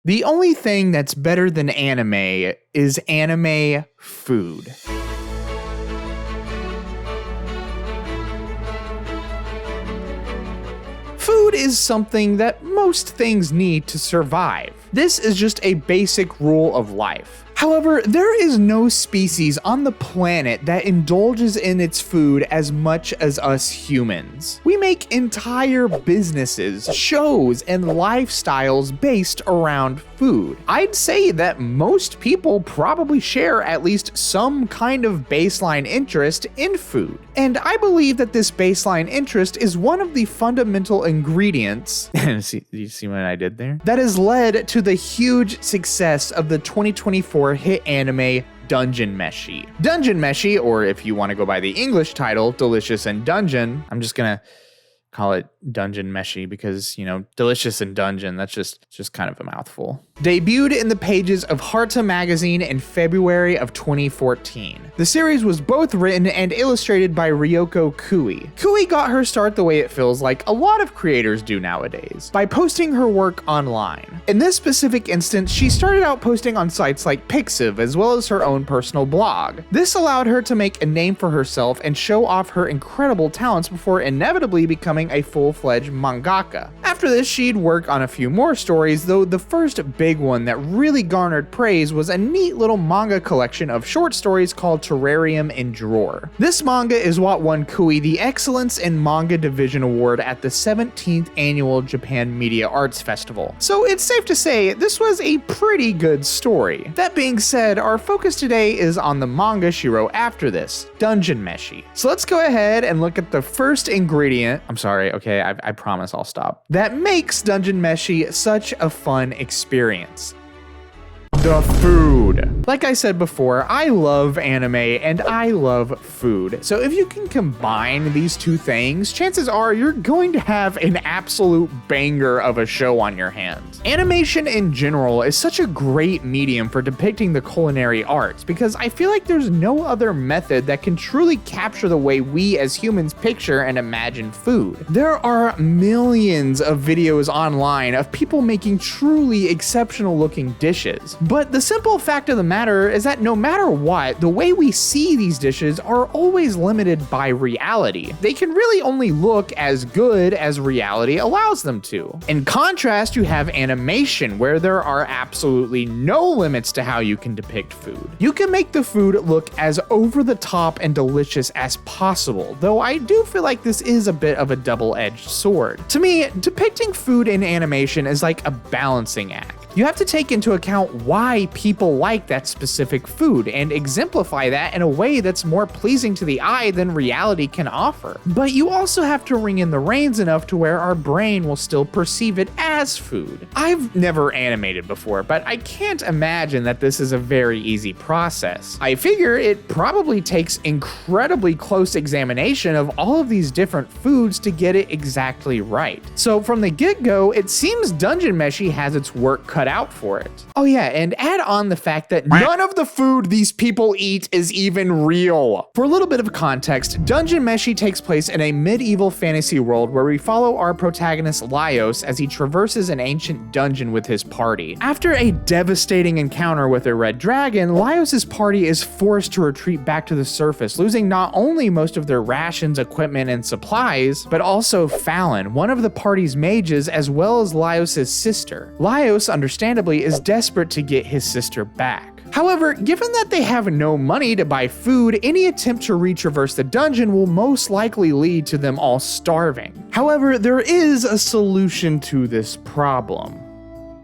The only thing that's better than anime is anime food. Food is something that most things need to survive. This is just a basic rule of life. However, there is no species on the planet that indulges in its food as much as us humans. We make entire businesses, shows, and lifestyles based around food. I'd say that most people probably share at least some kind of baseline interest in food. And I believe that this baseline interest is one of the fundamental ingredients, you see what I did there? That has led to the huge success of the 2024 hit anime Dungeon Meshi. Dungeon Meshi, or if you want to go by the English title, Delicious in Dungeon, I'm just gonna call it Dungeon Meshi because, you know, delicious and dungeon, that's just kind of a mouthful. Debuted in the pages of Harta magazine in February of 2014. The series was both written and illustrated by Ryoko Kui. Kui got her start the way it feels like a lot of creators do nowadays, by posting her work online. In this specific instance, she started out posting on sites like Pixiv as well as her own personal blog. This allowed her to make a name for herself and show off her incredible talents before inevitably becoming a full-fledged mangaka. After this, she'd work on a few more stories, though the first big one that really garnered praise was a neat little manga collection of short stories called Terrarium in Drawer. This manga is what won Kui the Excellence in Manga Division Award at the 17th Annual Japan Media Arts Festival. So it's safe to say this was a pretty good story. That being said, our focus today is on the manga she wrote after this, Dungeon Meshi. So let's go ahead and look at the first ingredient. I'm sorry, okay, I promise I'll stop. That makes Dungeon Meshi such a fun experience. The food. Like I said before, I love anime and I love food. So if you can combine these two things, chances are you're going to have an absolute banger of a show on your hands. Animation in general is such a great medium for depicting the culinary arts because I feel like there's no other method that can truly capture the way we as humans picture and imagine food. There are millions of videos online of people making truly exceptional looking dishes. But the simple fact of the matter is that no matter what, the way we see these dishes are always limited by reality. They can really only look as good as reality allows them to. In contrast, you have animation where there are absolutely no limits to how you can depict food. You can make the food look as over the top and delicious as possible, though I do feel like this is a bit of a double-edged sword. To me, depicting food in animation is like a balancing act. You have to take into account why people like that specific food and exemplify that in a way that's more pleasing to the eye than reality can offer. But you also have to ring in the reins enough to where our brain will still perceive it as food. I've never animated before, but I can't imagine that this is a very easy process. I figure it probably takes incredibly close examination of all of these different foods to get it exactly right. So from the get-go, it seems Dungeon Meshi has its work cut out for it. Oh yeah, and add on the fact that none of the food these people eat is even real. For a little bit of context, Dungeon Meshi takes place in a medieval fantasy world where we follow our protagonist Laios as he traverses an ancient dungeon with his party. After a devastating encounter with a red dragon, Laios' party is forced to retreat back to the surface, losing not only most of their rations, equipment, and supplies, but also Fallon, one of the party's mages, as well as Laios' sister. Laios, understandably, is desperate to get his sister back. However, given that they have no money to buy food, any attempt to retraverse the dungeon will most likely lead to them all starving. However, there is a solution to this problem.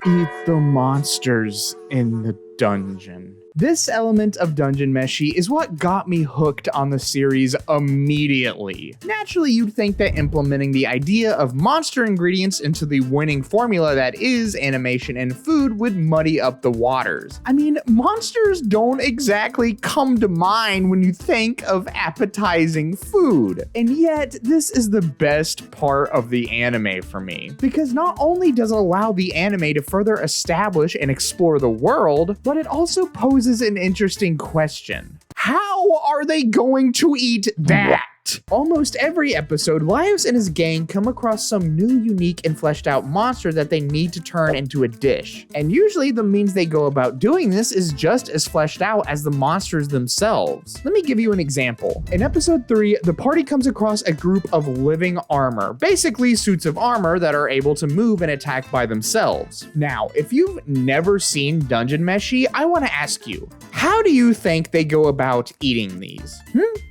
Eat the monsters in the dungeon. This element of Dungeon Meshi is what got me hooked on the series immediately. Naturally, you'd think that implementing the idea of monster ingredients into the winning formula that is animation and food would muddy up the waters. I mean, monsters don't exactly come to mind when you think of appetizing food. And yet, this is the best part of the anime for me, because not only does it allow the anime to further establish and explore the world, but it also poses an interesting question. How are they going to eat that? fact. Almost every episode, Laios and his gang come across some new, unique, and fleshed out monster that they need to turn into a dish. And usually the means they go about doing this is just as fleshed out as the monsters themselves. Let me give you an example. In episode 3, the party comes across a group of living armor, basically suits of armor that are able to move and attack by themselves. Now, if you've never seen Dungeon Meshi, I want to ask you, how do you think they go about eating these?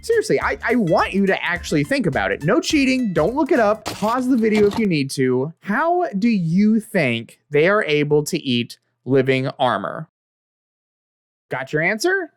Seriously, I want you to actually think about it. No cheating, don't look it up, pause the video if you need to. How do you think they are able to eat living armor? Got your answer?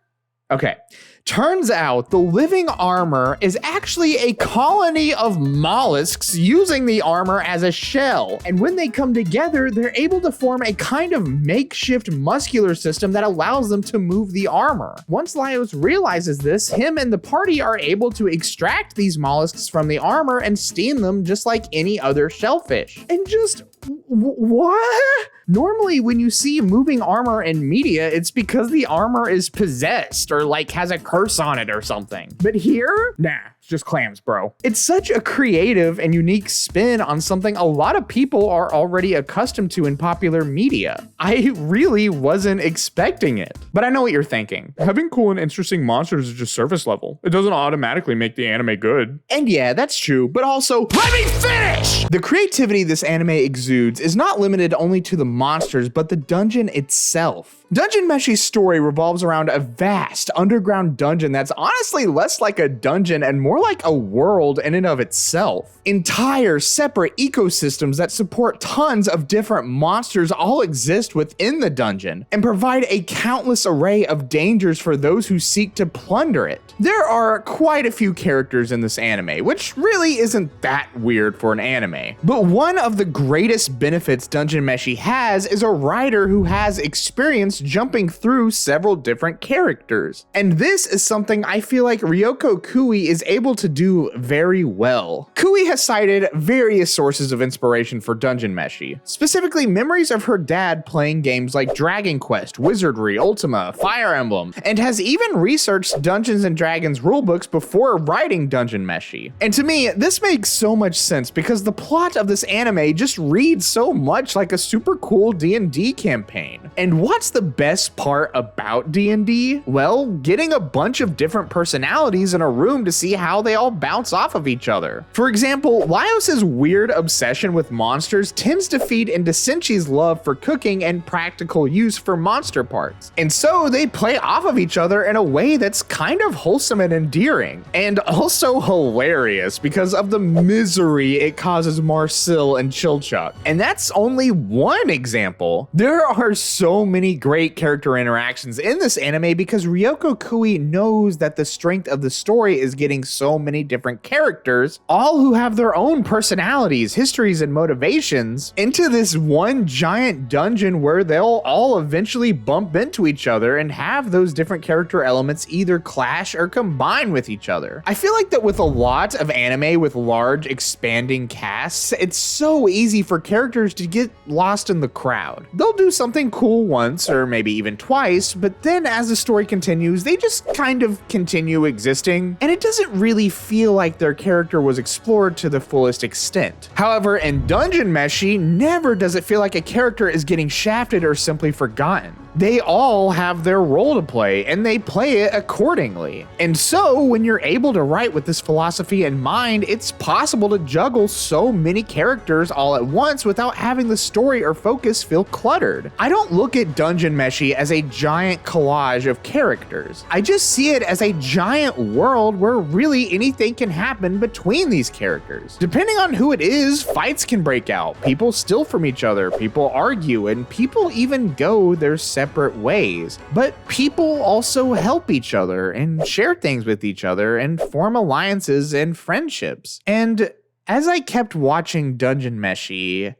Okay. Turns out the living armor is actually a colony of mollusks using the armor as a shell. And when they come together, they're able to form a kind of makeshift muscular system that allows them to move the armor. Once Laios realizes this, him and the party are able to extract these mollusks from the armor and steam them just like any other shellfish. And just what? Normally, when you see moving armor in media, it's because the armor is possessed or like has a curse on it or something. But here, nah, it's just clams, bro. It's such a creative and unique spin on something a lot of people are already accustomed to in popular media. I really wasn't expecting it. But I know what you're thinking. Having cool and interesting monsters is just surface level. It doesn't automatically make the anime good. And yeah, that's true, but also, let me finish! The creativity this anime exudes is not limited only to the monsters, but the dungeon itself. Dungeon Meshi's story revolves around a vast underground dungeon that's honestly less like a dungeon and more like a world in and of itself. Entire separate ecosystems that support tons of different monsters all exist within the dungeon and provide a countless array of dangers for those who seek to plunder it. There are quite a few characters in this anime, which really isn't that weird for an anime. But one of the greatest benefits Dungeon Meshi has is a writer who has experience jumping through several different characters. And this is something I feel like Ryoko Kui is able to do very well. Kui has cited various sources of inspiration for Dungeon Meshi, specifically memories of her dad playing games like Dragon Quest, Wizardry, Ultima, Fire Emblem, and has even researched Dungeons and Dragons rulebooks before writing Dungeon Meshi. And to me, this makes so much sense because the plot of this anime just reads so much like a super cool D&D campaign. And what's the best part about D&D? Well, getting a bunch of different personalities in a room to see how they all bounce off of each other. For example, Laios' weird obsession with monsters tends to feed into Senchi's love for cooking and practical use for monster parts. And so they play off of each other in a way that's kind of wholesome and endearing, and also hilarious because of the misery it causes Marcel and Chilchuck. And that's only one example. There are so many great character interactions in this anime because Ryoko Kui knows that the strength of the story is getting so many different characters, all who have their own personalities, histories, and motivations, into this one giant dungeon where they'll all eventually bump into each other and have those different character elements either clash or combine with each other. I feel like that with a lot of anime with large expanding casts, it's so easy for characters to get lost in the crowd. They'll do something cool once or maybe even twice, but then as the story continues, they just kind of continue existing, and it doesn't really feel like their character was explored to the fullest extent. However, in Dungeon Meshi, never does it feel like a character is getting shafted or simply forgotten. They all have their role to play, and they play it accordingly. And so, when you're able to write with this philosophy in mind, it's possible to juggle so many characters all at once without having the story or focus feel cluttered. I don't look at Dungeon Meshi as a giant collage of characters. I just see it as a giant world where really anything can happen between these characters. Depending on who it is, fights can break out, people steal from each other, people argue, and people even go their separate ways. But people also help each other and share things with each other and form alliances and friendships. And as I kept watching Dungeon Meshi,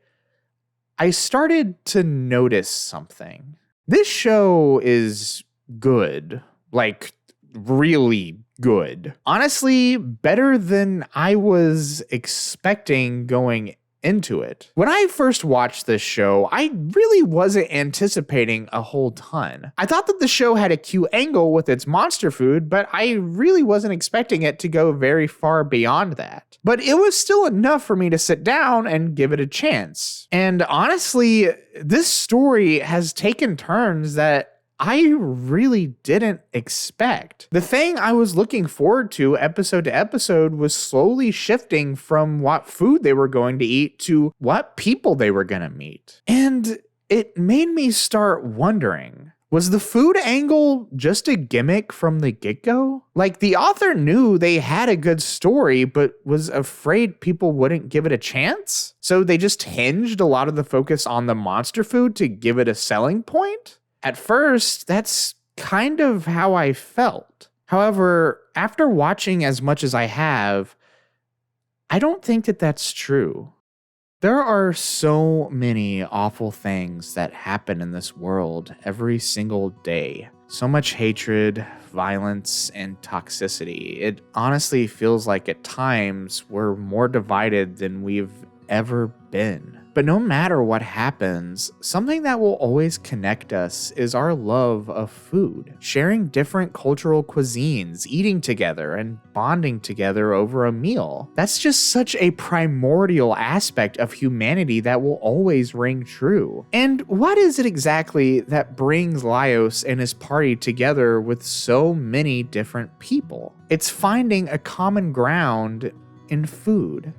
I started to notice something. This show is good, like really good. Honestly, better than I was expecting going into it. When I first watched this show, I really wasn't anticipating a whole ton. I thought that the show had a cute angle with its monster food, but I really wasn't expecting it to go very far beyond that. But it was still enough for me to sit down and give it a chance. And honestly, this story has taken turns that I really didn't expect. The thing I was looking forward to episode was slowly shifting from what food they were going to eat to what people they were going to meet. And it made me start wondering, was the food angle just a gimmick from the get-go? Like, the author knew they had a good story, but was afraid people wouldn't give it a chance? So they just hinged a lot of the focus on the monster food to give it a selling point? At first, that's kind of how I felt. However, after watching as much as I have, I don't think that that's true. There are so many awful things that happen in this world every single day. So much hatred, violence, and toxicity. It honestly feels like at times we're more divided than we've ever been. But no matter what happens, something that will always connect us is our love of food. Sharing different cultural cuisines, eating together, and bonding together over a meal. That's just such a primordial aspect of humanity that will always ring true. And what is it exactly that brings Laios and his party together with so many different people? It's finding a common ground in food.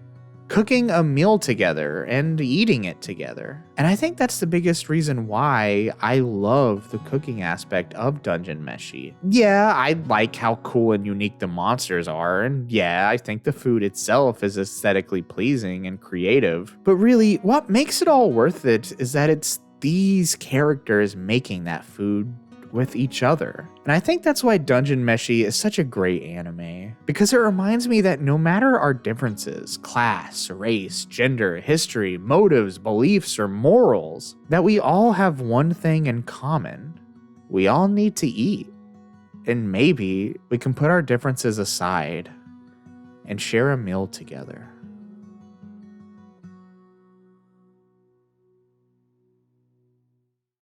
Cooking a meal together and eating it together. And I think that's the biggest reason why I love the cooking aspect of Dungeon Meshi. Yeah, I like how cool and unique the monsters are, and yeah, I think the food itself is aesthetically pleasing and creative. But really, what makes it all worth it is that it's these characters making that food with each other. And I think that's why Dungeon Meshi is such a great anime, because it reminds me that no matter our differences, class, race, gender, history, motives, beliefs, or morals, that we all have one thing in common. We all need to eat. And maybe we can put our differences aside and share a meal together.